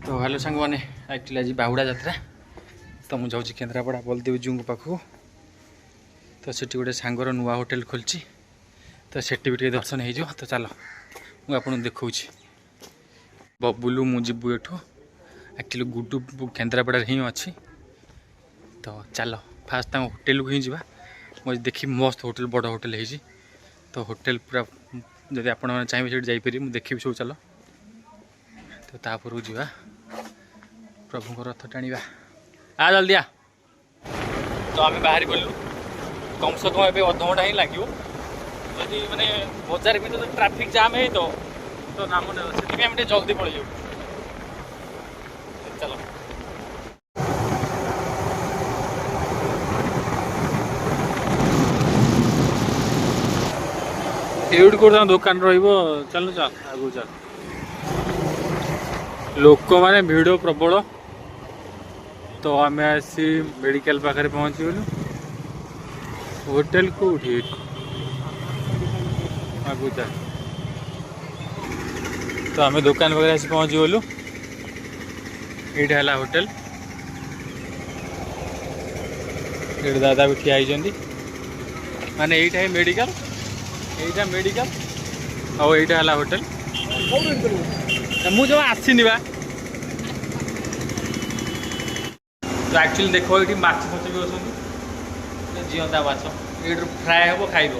तो हेलो सांग मैंने एक्चुअली आज बाहुड़ा यात्रा तो मुझे जाऊँ केन्द्रापड़ा बलदेव जीव पाखक तो सेठी गोटे सांगर नुआ होटेल खोलची तो सेठी भी दर्शन हो तो चलो मुझे देखा बबुलू मुझे एठू एक्चुअली गुडू केन्द्रापड़ा ही अच्छी तो चलो फास्ट होटेल को ही जा मुझे देखी मस्त होटेल बड़ होटेल है तो होटेल पूरा जब आप चाहिए जापर मुझे देखी सब चलो तो तापर जा प्रभु रथ टाणा आ जल्दी आ तो आम बाहर गलु कम से कम ए अधघंटा ही लगे जदि मैंने बजार भी तो ट्राफिक जाम है तो नाम से जल्दी पड़ जाऊ चलो एवढी कोण दुकान चल चल आगू चल लोक मैंने भिड़ प्रबल तो आम आसी मेडिकल पाखे पहुँची गलु होटेल कौटी आगू चल तो आम दुकान पाखे आसी पहुँची गलु ये होटेल ये दादा भी ठिया माने यहीटा मेडिकल यहीटा मेडिकल और यहीटा है होटेल मुझे आसनी बा तो एक्चुअली देखो ये माछ फच भी अच्छे जीवंता माछ ये फ्राए हम खाइब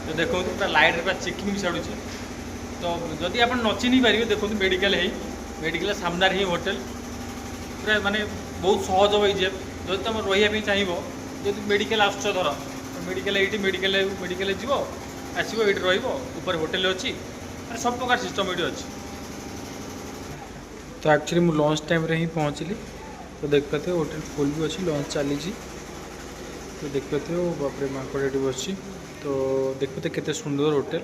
तो देखो पूरा लाइट पूरा चेकिंग भी छाड़ू तो जदि आप नचिनी पारे देखो मेडिकल है मेडिकल सामने ही होटेल पूरा माने बहुत सहज हो जब तुम रही चाहिए जब मेडिकल आस धर मेडिकल ये मेडिकल जीव आसो ये ऊपर होटेल अच्छी सब प्रकार सिस्टम ये अच्छी तो एक्चुअली मुझे लंच टाइम रे ही पहुँचली तो देख पाते हो होटेल फुल भी अच्छी लंच चली तो देख पाते हो बापरे माकड़ ये बस तो देख पाते केते सुंदर होटेल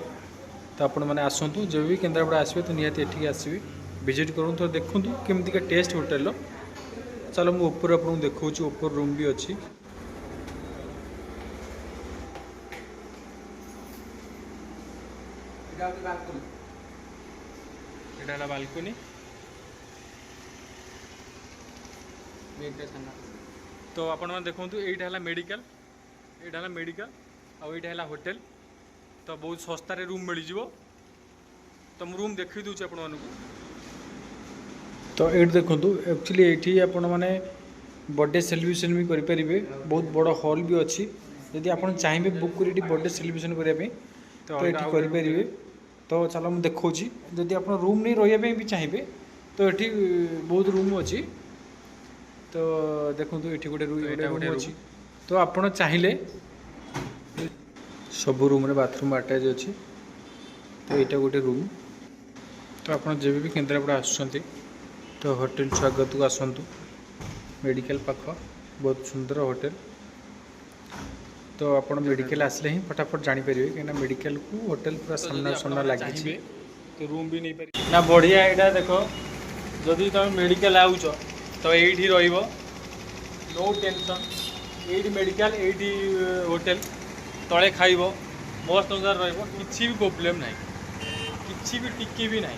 तो आपण मैंने आसतु जब भी केन्द्रापड़ा आसवे तो निहाती एठिक आसवे विजिट करूँ तो देखूँ केमती का टेस्ट होटेल चलो मुझे ऊपर आपको देखा ऊपर रूम भी अच्छी ये बालकनी तो आपण देखु ये मेडिकल ये मेडिकल और ये होटेल तो बहुत सस्तार रूम मिल जाव तो मुझे रूम देखी दूसरी आपण तो ये देखो एक्चुअली ये आपण मैंने बर्थडे सेलिब्रेशन भी करेंगे बहुत बड़ हॉल भी अच्छी यदि आप चाहिए बुक कर बर्थडे सेलिब्रेशन करने तो ये करेंगे तो चलो मुझे देखा जदि आप रूम नहीं रही भी चाहिए तो ये बहुत रूम अच्छी तो देखो ये गोटे रूम अच्छी तो आप चाहिए सब रूम रे बाथरूम अटैच अच्छी तो यहाँ गोटे रूम तो आप जब भी केन्द्रापड़ा आसुँच तो होटेल स्वागत को आसतु मेडिकल पाख बहुत सुंदर होटेल तो आप मेडिकल आसले ही फटाफट जापर कहीं मेडिकल को होटेल पूरा सामना सामना लगे तो रूम भी नहीं पारे ना बढ़िया यहाँ देख जदि तुम मेडिकल आउच तो ये नो टेंशन ये मेडिकल ये होटेल तले खाइब मस्त मजार रही भी प्रोब्लेम ना कि भी टिके भी ना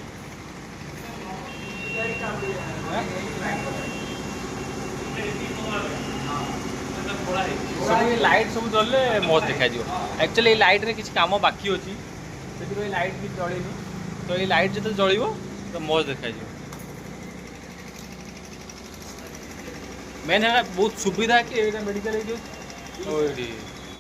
सब लाइट सब जल्ले मस्त देखा एक्चुअली ये लाइट रे किसी काम बाकी अच्छी से लाइट भी जलेनी तो ये लाइट जो जल तो मस्त देखा मेन है बहुत सुविधा कि मेडिकल